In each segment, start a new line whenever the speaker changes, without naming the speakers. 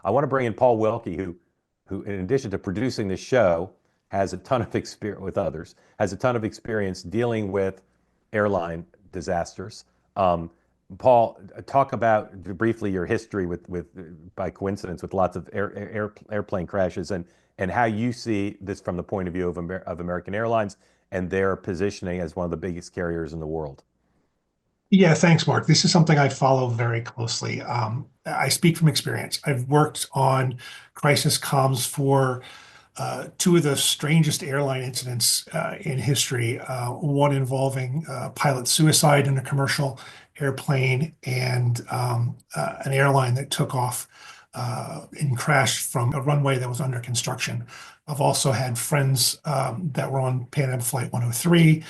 I want to bring in Paul Wilkie, who in addition to producing the show, has a ton of experience with others, has a ton of experience dealing with airline disasters. Paul, talk about briefly your history with by coincidence with lots of airplane crashes and how you see this from the point of view of American Airlines and their positioning as one of the biggest carriers in the world.
Yeah, thanks, Mark. This is something I follow very closely. I speak from experience. I've worked on crisis comms for two of the strangest airline incidents in history, one involving pilot suicide in a commercial airplane and an airline that took off and crashed from a runway that was under construction. I've also had friends that were on Pan Am Flight 103.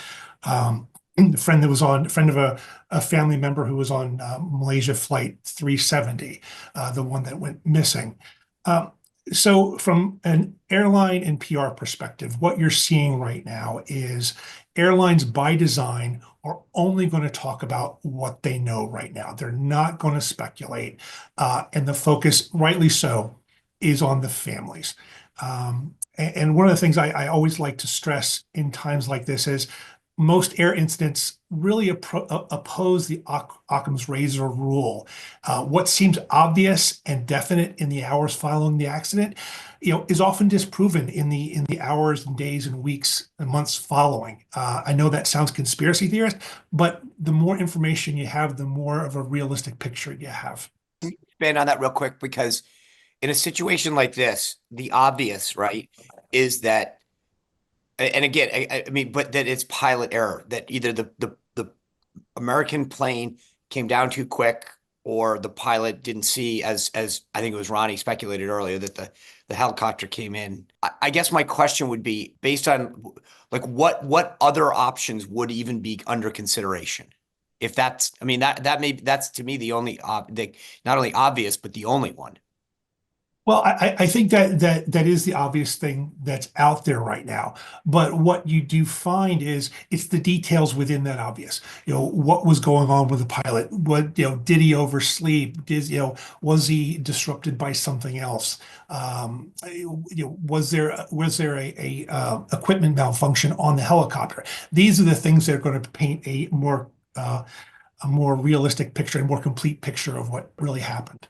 A friend of a family member who was on Malaysia Flight 370, the one that went missing. So from an airline and PR perspective, what you're seeing right now is airlines by design are only going to talk about what they know right now. They're not going to speculate. And the focus, rightly so, is on the families. And one of the things I always like to stress in times like this is most air incidents really oppose the Occam's razor rule. What seems obvious and definite in the hours following the accident, is often disproven in the hours and days and weeks and months following. I know that sounds conspiracy theorist, but the more information you have, the more of a realistic picture you have.
Expand on that real quick, because in a situation like this, the obvious, right, is that, and again, I mean, but that it's pilot error, that either the American plane came down too quick, or the pilot didn't see, as I think it was Ronnie speculated earlier, that the helicopter came in. I guess my question would be, based on like what other options would even be under consideration? If that's, I mean, that's to me the only not only obvious, but the only one.
Well, I think that is the obvious thing that's out there right now. But what you do find is it's the details within that obvious. What was going on with the pilot? What, did he oversleep? Was he disrupted by something else? Was there a equipment malfunction on the helicopter? These are the things that are going to paint a more realistic picture, a more complete picture of what really happened.